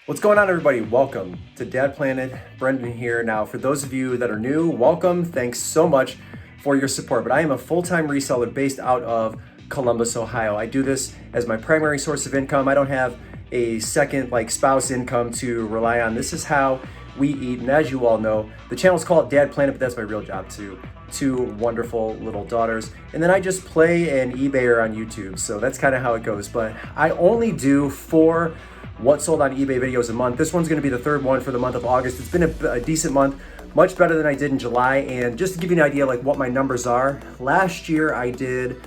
What's going on, everybody? Welcome to Dad Planet. Brendan here. Now, for those of you that are new, welcome. Thanks so much for your support. But I am a full-time reseller based out of Columbus, Ohio. I do this as my primary source of income. I don't have a second spouse income to rely on. This is how we eat. And as you all know, the channel's called Dad Planet, but that's my real job too. Two wonderful little daughters. And then I just play an eBayer on YouTube. So that's kind of how it goes. But I only do 4 what sold on eBay videos a month. This one's going to be the third one for the month of August. It's been a decent month, much better than I did in July. And just to give you an idea what my numbers are, last year I did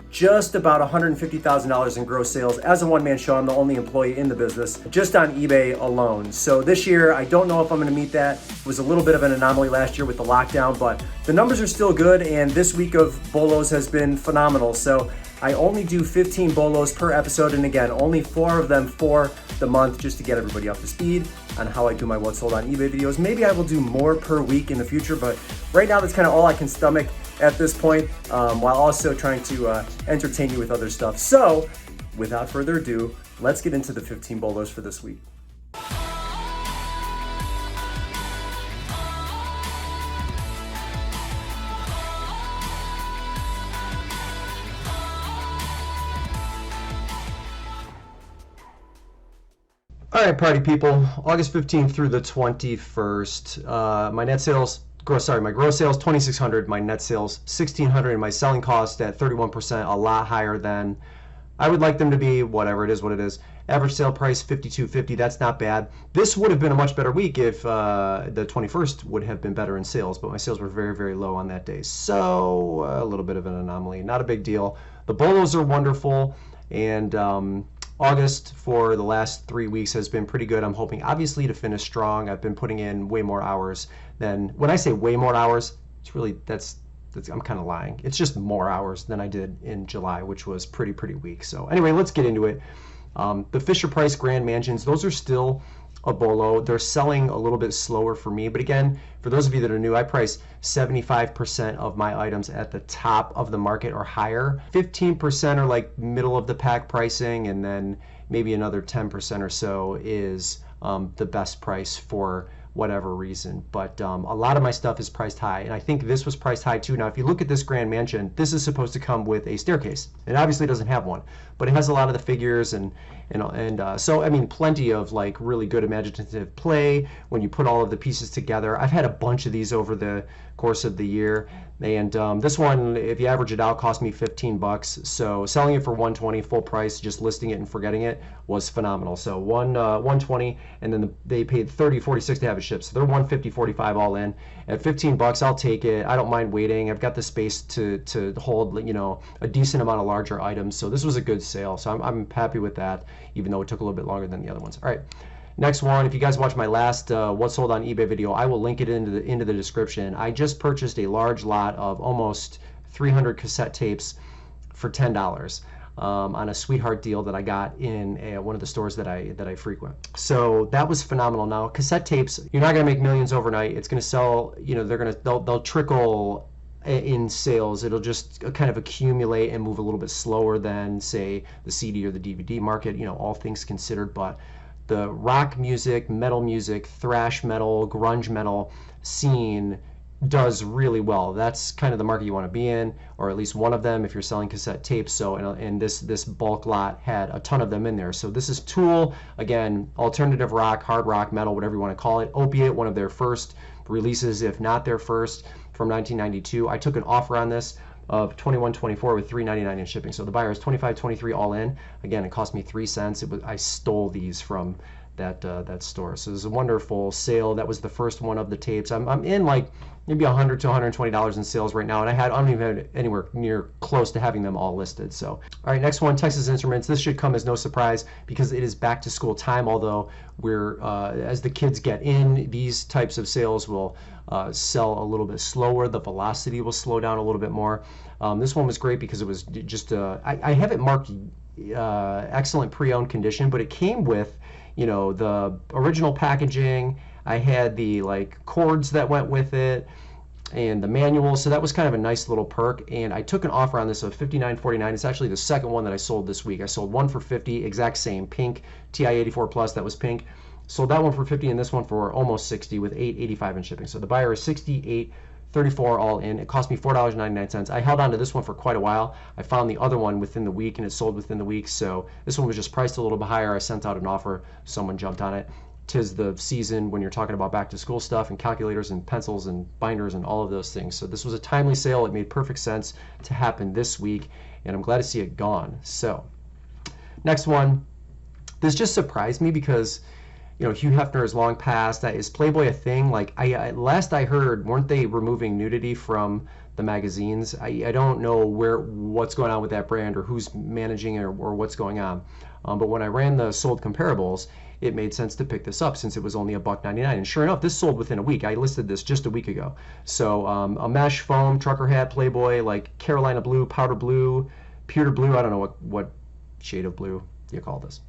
just about $150,000 in gross sales as a one-man show. I'm the only employee in the business, just on eBay alone. So this year, I don't know if I'm going to meet that. It was a little bit of an anomaly last year with the lockdown, but the numbers are still good. And this week of bolos has been phenomenal. So I only do 15 bolos per episode, and again, only 4 of them for the month, just to get everybody up to speed on how I do my what sold on eBay videos. Maybe I will do more per week in the future, but right now that's kind of all I can stomach at this point, while also trying to entertain you with other stuff. So without further ado, let's get into the 15 bolos for this week. All right, party people, August 15th through the 21st, my gross sales 2,600, my net sales 1,600, and my selling cost at 31%, a lot higher than I would like them to be. Whatever, it is what it is. Average sale price $52.50. That's not bad. This would have been a much better week if the 21st would have been better in sales, but my sales were very, very low on that day. So a little bit of an anomaly. Not a big deal. The bolos are wonderful, and August for the last 3 weeks has been pretty good. I'm hoping obviously to finish strong. I've been putting in way more hours than, when I say way more hours, it's really, that's I'm kind of lying. It's just more hours than I did in July, which was pretty weak. So anyway, let's get into it. The Fisher Price Grand Mansions, those are still a bolo. They're selling a little bit slower for me, but again, for those of you that are new, I price 75% of my items at the top of the market or higher. 15% are like middle of the pack pricing, and then maybe another 10% or so is the best price for whatever reason. But a lot of my stuff is priced high, and I think this was priced high too. Now, if you look at this Grand Mansion, this is supposed to come with a staircase. It obviously doesn't have one, but it has a lot of the figures and so I mean, plenty of really good imaginative play when you put all of the pieces together. I've had a bunch of these over the course of the year, and this one, if you average it out, cost me $15. So selling it for $120 full price, just listing it and forgetting it, was phenomenal. So $120, and then they paid $30, $46 to have it shipped. So they're $150, $45 all in. At $15, I'll take it. I don't mind waiting. I've got the space to hold a decent amount of larger items. So this was a good sale. So I'm happy with that, even though it took a little bit longer than the other ones. All right. Next one, if you guys watch my last what sold on eBay video, I will link it into the description. I just purchased a large lot of almost 300 cassette tapes for $10 on a sweetheart deal that I got in one of the stores that I frequent. So that was phenomenal. Now, cassette tapes, you're not going to make millions overnight. It's going to sell, they'll trickle in sales. It'll just kind of accumulate and move a little bit slower than, say, the CD or the DVD market, all things considered. But the rock music, metal music, thrash metal, grunge metal scene does really well. That's kind of the market you want to be in, or at least one of them if you're selling cassette tapes. So and this bulk lot had a ton of them in there. So this is Tool, again, alternative rock, hard rock, metal, whatever you want to call it. Opiate, one of their first releases, if not their first, from 1992. I took an offer on this of $21.24 with $3.99 in shipping. So the buyer is $25.23 all in. Again, it cost me 3 cents. I stole these from that store. So it was a wonderful sale. That was the first one of the tapes. I'm in maybe $100 to $120 in sales right now, and I don't even have anywhere near close to having them all listed. So, all right, next one, Texas Instruments. This should come as no surprise because it is back to school time. Although we're as the kids get in, these types of sales will sell a little bit slower. The velocity will slow down a little bit more. This one was great because it was just I have it marked excellent pre-owned condition, but it came with the original packaging. I had the cords that went with it and the manual, so that was kind of a nice little perk. And I took an offer on this of $59.49. It's actually the second one that I sold this week. I sold one for $50, exact same, pink TI-84 Plus, that was pink. Sold that one for 50 and this one for almost 60 with $8.85 in shipping. So the buyer is 68.34 all in. It cost me $4.99. I held on to this one for quite a while. I found the other one within the week and it sold within the week. So this one was just priced a little bit higher. I sent out an offer. Someone jumped on it. 'Tis the season when you're talking about back to school stuff and calculators and pencils and binders and all of those things. So this was a timely sale. It made perfect sense to happen this week and I'm glad to see it gone. So next one, this just surprised me because Hugh Hefner is long past. Is Playboy a thing? Like last I heard, weren't they removing nudity from the magazines? I don't know what's going on with that brand or who's managing it or what's going on. But when I ran the sold comparables, it made sense to pick this up since it was only $1.99. And sure enough, this sold within a week. I listed this just a week ago. So a mesh foam trucker hat Playboy, like Carolina blue, powder blue, pewter blue. I don't know what shade of blue you call this.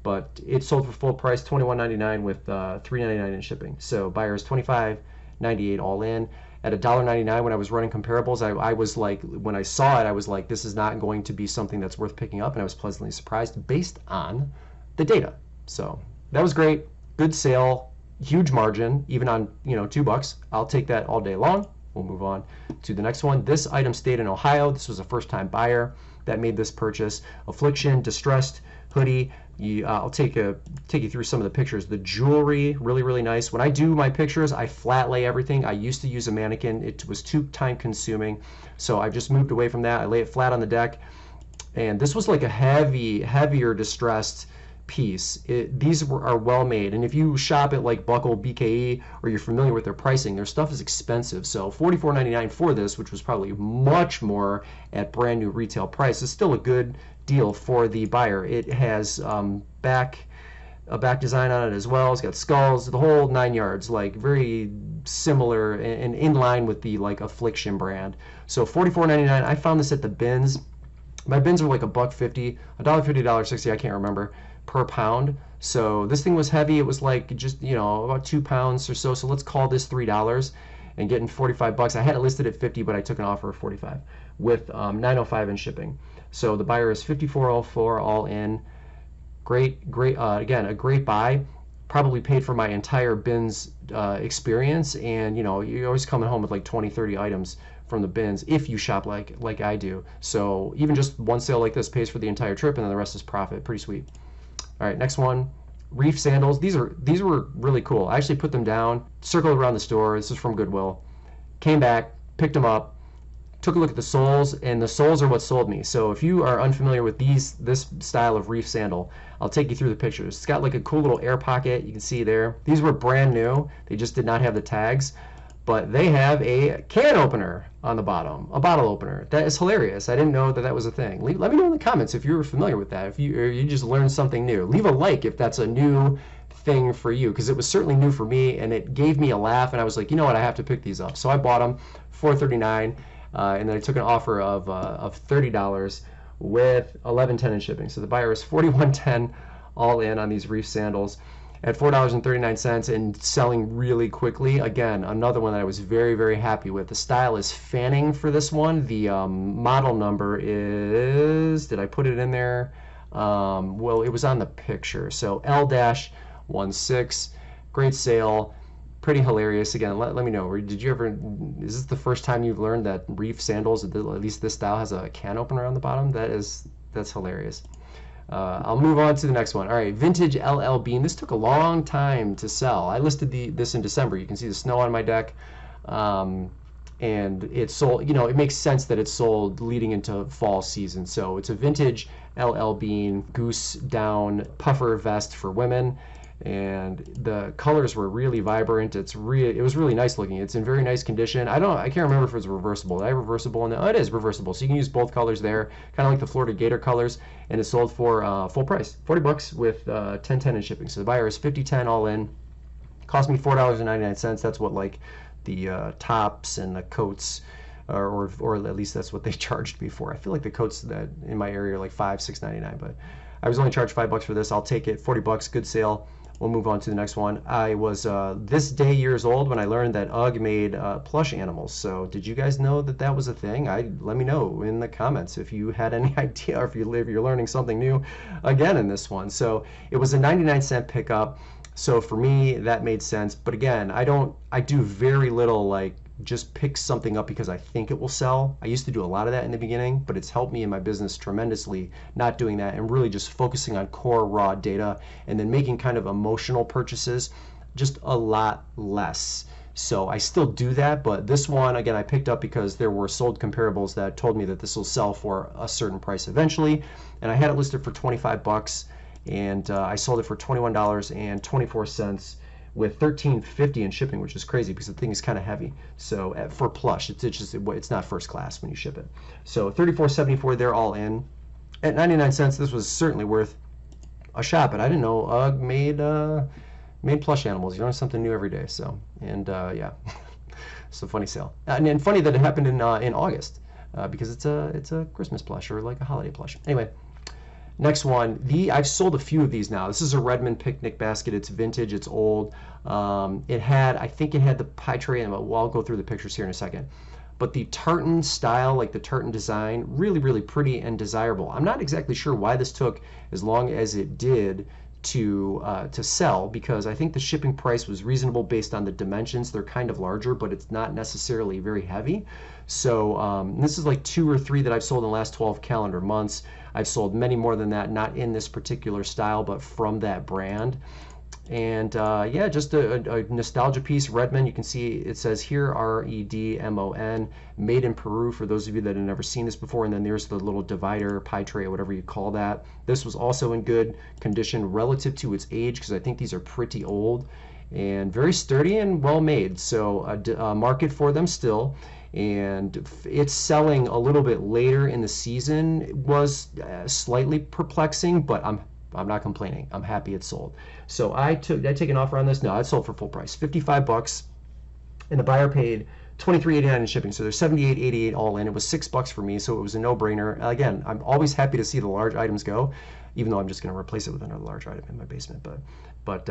But it sold for full price, $21.99 with $3.99 in shipping. So buyer is $25.98 all in. At $1.99 when I was running comparables, I was like, when I saw it, I was like, this is not going to be something that's worth picking up, and I was pleasantly surprised based on the data. So that was great. Good sale, huge margin, even on $2. I'll take that all day long. We'll move on to the next one. This item stayed in Ohio. This was a first-time buyer that made this purchase. Affliction, distressed hoodie. I'll take you through some of the pictures. The jewelry, really, really nice. When I do my pictures, I flat lay everything. I used to use a mannequin. It was too time consuming. So I've just moved away from that. I lay it flat on the deck. And this was like a heavier distressed piece. These are well made. And if you shop at like Buckle, BKE, or you're familiar with their pricing, their stuff is expensive. So $44.99 for this, which was probably much more at brand new retail price, is still a good deal for the buyer. It has a back design on it as well. It's got skulls, the whole 9 yards, like very similar and in line with the like Affliction brand. So $44.99. I found this at the bins. My bins are like $1.50, $1.50, $1.60, I can't remember, per pound. So this thing was heavy. It was like just about 2 pounds or so. So let's call this $3 and getting $45. I had it listed at 50, but I took an offer of 45 with $9.05 in shipping. So the buyer is $54.04 all in. Great, again, a great buy. Probably paid for my entire bins experience, and you're always coming home with like 20, 30 items from the bins if you shop like I do. So even just one sale like this pays for the entire trip, and then the rest is profit. Pretty sweet. All right, next one. Reef Sandals. These were really cool. I actually put them down, circled around the store. This is from Goodwill. Came back, picked them up. Took a look at the soles, and the soles are what sold me. So if you are unfamiliar with this style of reef sandal, I'll take you through the pictures. It's got like a cool little air pocket, you can see there. These were brand new. They just did not have the tags, but they have a can opener on the bottom, a bottle opener. That is hilarious. I didn't know that was a thing. Let me know in the comments if you were familiar with that, or you just learned something new. Leave a like if that's a new thing for you, because it was certainly new for me, and it gave me a laugh, and I was like, you know what, I have to pick these up. So I bought them, $4.39. And then I took an offer of $30 with $11.10 in shipping. So the buyer is $41.10 all in on these Reef Sandals at $4.39 and selling really quickly. Again, another one that I was very, very happy with. The style is fanning for this one. The model number is, did I put it in there? Well, it was on the picture. So L-16, great sale. Pretty hilarious. Again, let me know. Is this the first time you've learned that Reef Sandals, at least this style, has a can opener on the bottom? That's hilarious. I'll move on to the next one. All right, vintage LL Bean. This took a long time to sell. I listed this in December. You can see the snow on my deck. And it sold, it makes sense that it's sold leading into fall season. So it's a vintage LL Bean goose down puffer vest for women. And the colors were really vibrant. It was really nice looking. It's in very nice condition. I can't remember if it was reversible. Did I have reversible? Oh, it is reversible. So you can use both colors there, kind of like the Florida Gator colors. And it sold for full price, $40 with $10.10 in shipping. So the buyer is $50.10 all in. Cost me $4.99. That's what like the tops and the coats, or at least that's what they charged me for. I feel like the coats that in my area are like $6.99, but I was only charged $5 for this. I'll take it. $40, good sale. We'll move on to the next one. I was this day years old when I learned that UGG made plush animals. So did you guys know that was a thing? Let me know in the comments if you had any idea, or if you're learning something new again in this one. So it was a 99-cent pickup. So for me, that made sense. But again, I do very little like just pick something up because I think it will sell. I used to do a lot of that in the beginning, but it's helped me in my business tremendously not doing that and really just focusing on core raw data and then making kind of emotional purchases just a lot less. So I still do that, but this one, again, I picked up because there were sold comparables that told me that this will sell for a certain price eventually. And I had it listed for 25 bucks, and I sold it for $21.24 with $13.50 in shipping, which is crazy because the thing is kind of heavy. So for plush, it's not first class when you ship it. So $34.74, they're all in. At 99 cents, this was certainly worth a shot, but I didn't know UGG made plush animals. You learn something new every day. So, and yeah, it's a funny sale. And funny that it happened in August because it's a Christmas plush or like a holiday plush. Anyway, next one. I've sold a few of these now. This is a Redmond picnic basket. It's vintage. It's old. I think it had the pie tray, and I'll go through the pictures here in a second. But the tartan style, like the tartan design, really, really pretty and desirable. I'm not exactly sure why this took as long as it did to sell, because I think the shipping price was reasonable based on the dimensions. They're kind of larger, but it's not necessarily very heavy. So this is like 2 or 3 that I've sold in the last 12 calendar months. I've sold many more than that, not in this particular style, but from that brand. And yeah, just a nostalgia piece. Redmond, you can see it says here Redmon, made in Peru for those of you that have never seen this before. And then there's the little divider, pie tray, or whatever you call that. This was also in good condition relative to its age, because I think these are pretty old and very sturdy and well made. So a market for them still. And it's selling a little bit later in the season. It was slightly perplexing, but I'm not complaining. I'm happy it's sold. So I take an offer on this. No, it sold for full price, 55 bucks, and the buyer paid $23.89 in shipping. So there's $78.88 all in. It was $6 for me, so it was a no-brainer. Again, I'm always happy to see the large items go, even though I'm just going to replace it with another large item in my basement. But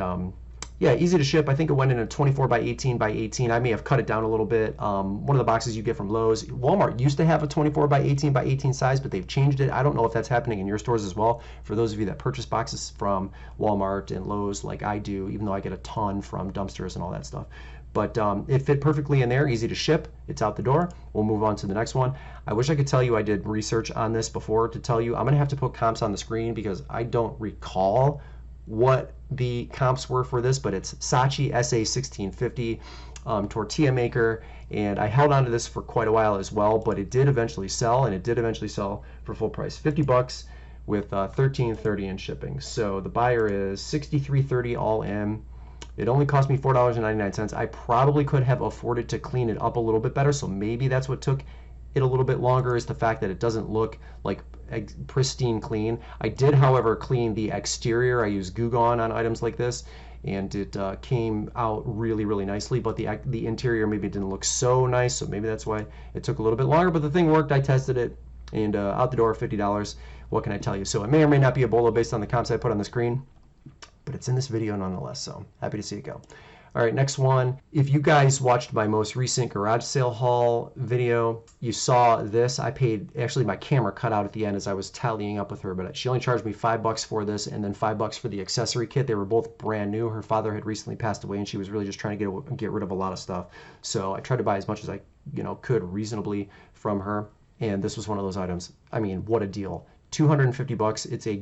yeah, easy to ship. I think it went in a 24 by 18 by 18. I may have cut it down a little bit. One of the boxes you get from Lowe's. Walmart used to have a 24 by 18 by 18 size, but they've changed it. I don't know if that's happening in your stores as well. For those of you that purchase boxes from Walmart and Lowe's like I do, even though I get a ton from dumpsters and all that stuff. But it fit perfectly in there, easy to ship. It's out the door. We'll move on to the next one. I wish I could tell you I did research on this before to tell you. I'm going to have to put comps on the screen because I don't recall what the comps were for this, but it's Saatchi SA1650 tortilla maker, and I held on to this for quite a while as well, but it did eventually sell, and it did eventually sell for full price, 50 bucks with $13.30 in shipping. So the buyer is $63.30 all in. It only cost me $4.99. I probably could have afforded to clean it up a little bit better, so maybe that's what took it a little bit longer, is the fact that it doesn't look like pristine clean. I did, however, clean the exterior. I use Goo Gone on items like this, and it came out really, really nicely, but the interior maybe didn't look so nice, so maybe that's why it took a little bit longer, but the thing worked. I tested it, and out the door, $50. What can I tell you? So it may or may not be a bolo based on the comps I put on the screen, but it's in this video nonetheless, so happy to see it go. All right, next one. If you guys watched my most recent garage sale haul video, you saw this. I paid, actually my camera cut out at the end as I was tallying up with her, but she only charged me $5 for this and then $5 for the accessory kit. They were both brand new. Her father had recently passed away and she was really just trying to get rid of a lot of stuff. So I tried to buy as much as I could reasonably from her, and this was one of those items. I mean, what a deal. 250 bucks. It's a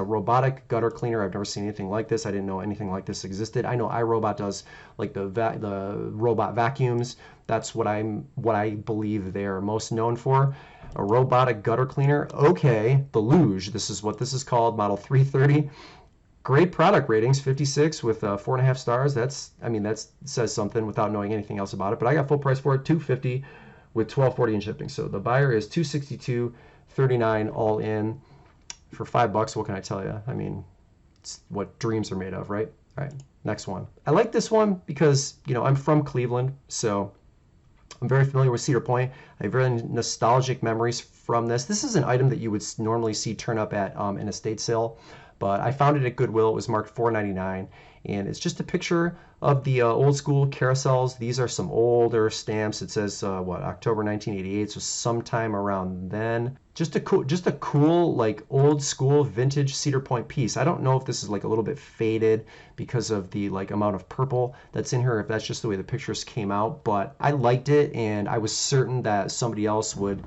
robotic gutter cleaner. I've never seen anything like this. I didn't know anything like this existed. I know iRobot does like the robot vacuums. That's what I believe they're most known for. A robotic gutter cleaner. Okay, the Luge. This is what this is called, model 330. Great product ratings, 56 with 4.5 stars. That says something without knowing anything else about it. But I got full price for it, $250 with $12.40 in shipping. So the buyer is $262.39 all in for $5. What can I tell you? I mean, it's what dreams are made of, right? All right, next one. I like this one because I'm from Cleveland, so I'm very familiar with Cedar Point. I have very nostalgic memories from this. This is an item that you would normally see turn up at an estate sale, but I found it at Goodwill. It was marked $4.99, and it's just a picture of the old school carousels. These are some older stamps. It says October 1988, so sometime around then. Just a cool like old school vintage Cedar Point piece. I don't know if this is like a little bit faded because of the like amount of purple that's in here, if that's just the way the pictures came out, but I liked it, and I was certain that somebody else would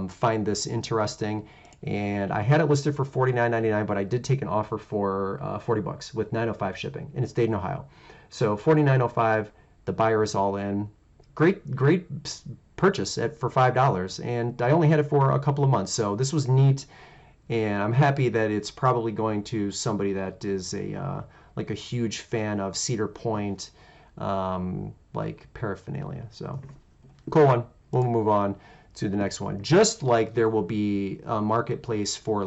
find this interesting. And I had it listed for $49.99, but I did take an offer for $40 with $9.05 shipping, and it's Dayton, Ohio. So $49.05, the buyer is all in. Great purchase for $5, and I only had it for a couple of months, so this was neat, and I'm happy that it's probably going to somebody that is like a huge fan of Cedar Point like paraphernalia. So cool one. We'll move on to the next one. Just like there will be a marketplace for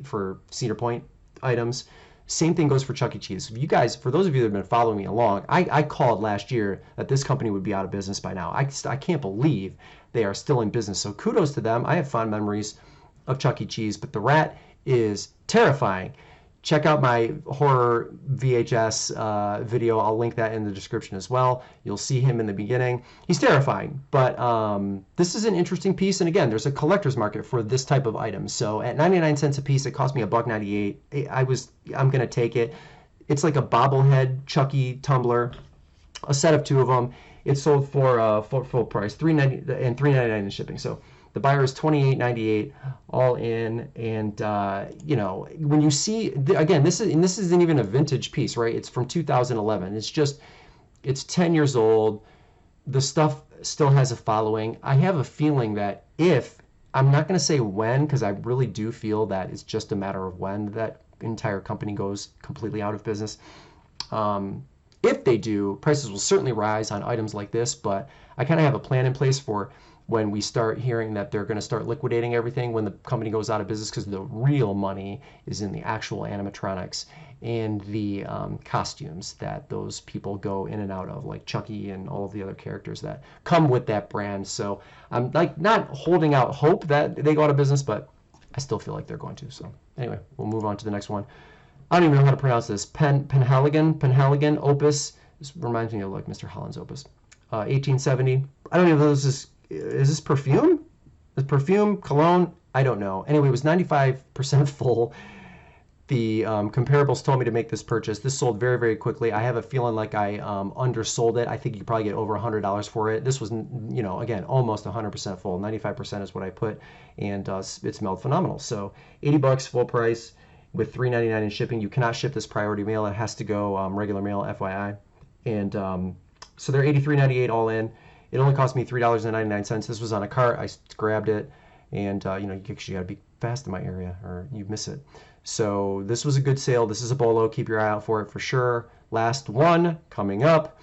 for Cedar Point items, same thing goes for Chuck E. Cheese. If you guys, for those of you that have been following me along, I called last year that this company would be out of business by now. I can't believe they are still in business. So kudos to them. I have fond memories of Chuck E. Cheese, but the rat is terrifying. Check out my horror VHS video. I'll link that in the description as well. You'll see him in the beginning. He's terrifying, but this is an interesting piece. And again, there's a collector's market for this type of item. So at 99 cents a piece, it cost me $1.98. I'm gonna take it. It's like a bobblehead Chucky tumbler, a set of 2 of them. It sold for full price, $3.90 and $3.99 in shipping. So the buyer is $28.98 all in, and you know, when you see again, this isn't even a vintage piece, right? It's from 2011. It's 10 years old. The stuff still has a following. I have a feeling that I'm not going to say when, because I really do feel that it's just a matter of when that entire company goes completely out of business. If they do, prices will certainly rise on items like this, but I kind of have a plan in place for when we start hearing that they're going to start liquidating everything when the company goes out of business, because the real money is in the actual animatronics and the costumes that those people go in and out of, like Chucky and all of the other characters that come with that brand. So I'm like not holding out hope that they go out of business, but I still feel like they're going to. So anyway, we'll move on to the next one. I don't even know how to pronounce this. Penhaligon Opus. This reminds me of like Mr. Holland's Opus. 1870. I don't even know if this is perfume? Is perfume, cologne? I don't know. Anyway, it was 95% full. The comparables told me to make this purchase. This sold very, very quickly. I have a feeling like I undersold it. I think you could probably get over $100 for it. This was, you know, again, almost 100% full. 95% is what I put, and it smelled phenomenal. So $80 full price with $3.99 in shipping. You cannot ship this priority mail. It has to go regular mail, FYI. And so they're $83.98 all in. It only cost me $3.99. This was on a cart. I grabbed it, and you know, you got to be fast in my area or you miss it. So this was a good sale. This is a bolo. Keep your eye out for it for sure. Last one coming up,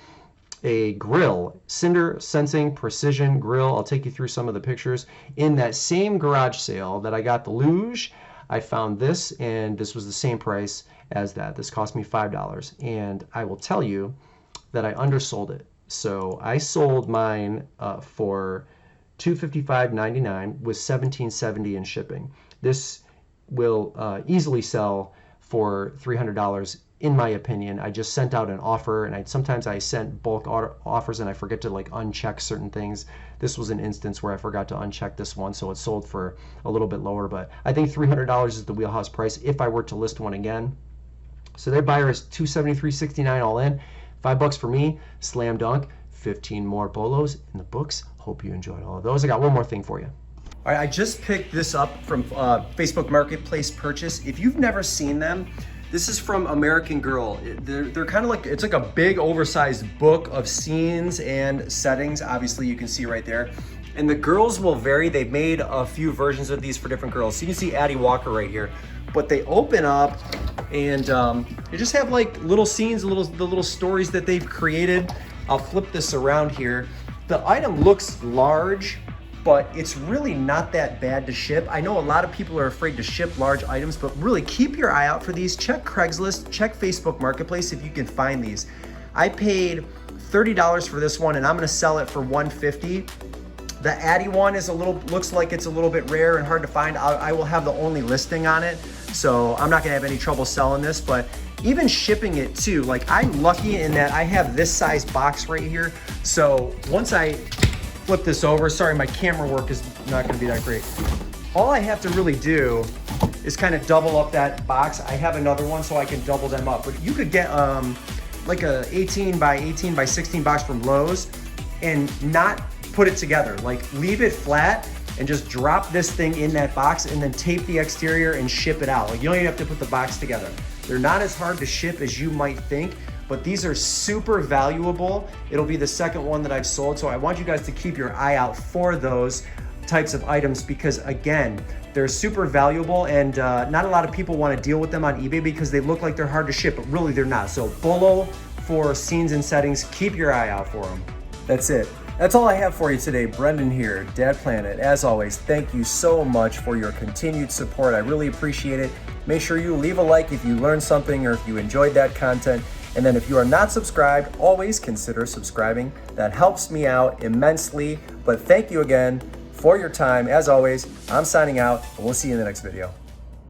a grill, Cinder Sensing Precision Grill. I'll take you through some of the pictures. In that same garage sale that I got the luge, I found this, and this was the same price as that. This cost me $5, and I will tell you that I undersold it. So I sold mine for $255.99 with $17.70 in shipping. This will easily sell for $300 in my opinion. I just sent out an offer, and sometimes I sent bulk offers and I forget to like uncheck certain things. This was an instance where I forgot to uncheck this one, so it sold for a little bit lower, but I think $300 is the wheelhouse price if I were to list one again. So their buyer is $273.69 all in. $5 for me, slam dunk. 15 more bolos in the books. Hope you enjoyed all of those. I got one more thing for you. All right, I just picked this up from Facebook Marketplace purchase. If you've never seen them, this is from American Girl. They're kind of like, it's like a big oversized book of scenes and settings. Obviously you can see right there. And the girls will vary. They've made a few versions of these for different girls. So you can see Addie Walker right here. But they open up and they just have like little scenes, the little stories that they've created. I'll flip this around here. The item looks large, but it's really not that bad to ship. I know a lot of people are afraid to ship large items, but really keep your eye out for these. Check Craigslist, check Facebook Marketplace if you can find these. I paid $30 for this one, and I'm gonna sell it for $150. The Addie one is looks like it's a little bit rare and hard to find. I will have the only listing on it. So I'm not gonna have any trouble selling this, but even shipping it too, like I'm lucky in that I have this size box right here. So once I flip this over, sorry, my camera work is not gonna be that great. All I have to really do is kind of double up that box. I have another one so I can double them up, but you could get like a 18 by 18 by 16 box from Lowe's and not put it together. Like leave it flat and just drop this thing in that box and then tape the exterior and ship it out. Like you don't even have to put the box together. They're not as hard to ship as you might think, but these are super valuable. It'll be the second one that I've sold, so I want you guys to keep your eye out for those types of items because again, they're super valuable and not a lot of people want to deal with them on eBay because they look like they're hard to ship, but really they're not. So bolo for scenes and settings, keep your eye out for them. That's it. That's all I have for you today. Brendan here, Dad Planet. As always, thank you so much for your continued support. I really appreciate it. Make sure you leave a like if you learned something or if you enjoyed that content. And then if you are not subscribed, always consider subscribing. That helps me out immensely. But thank you again for your time. As always, I'm signing out, and we'll see you in the next video.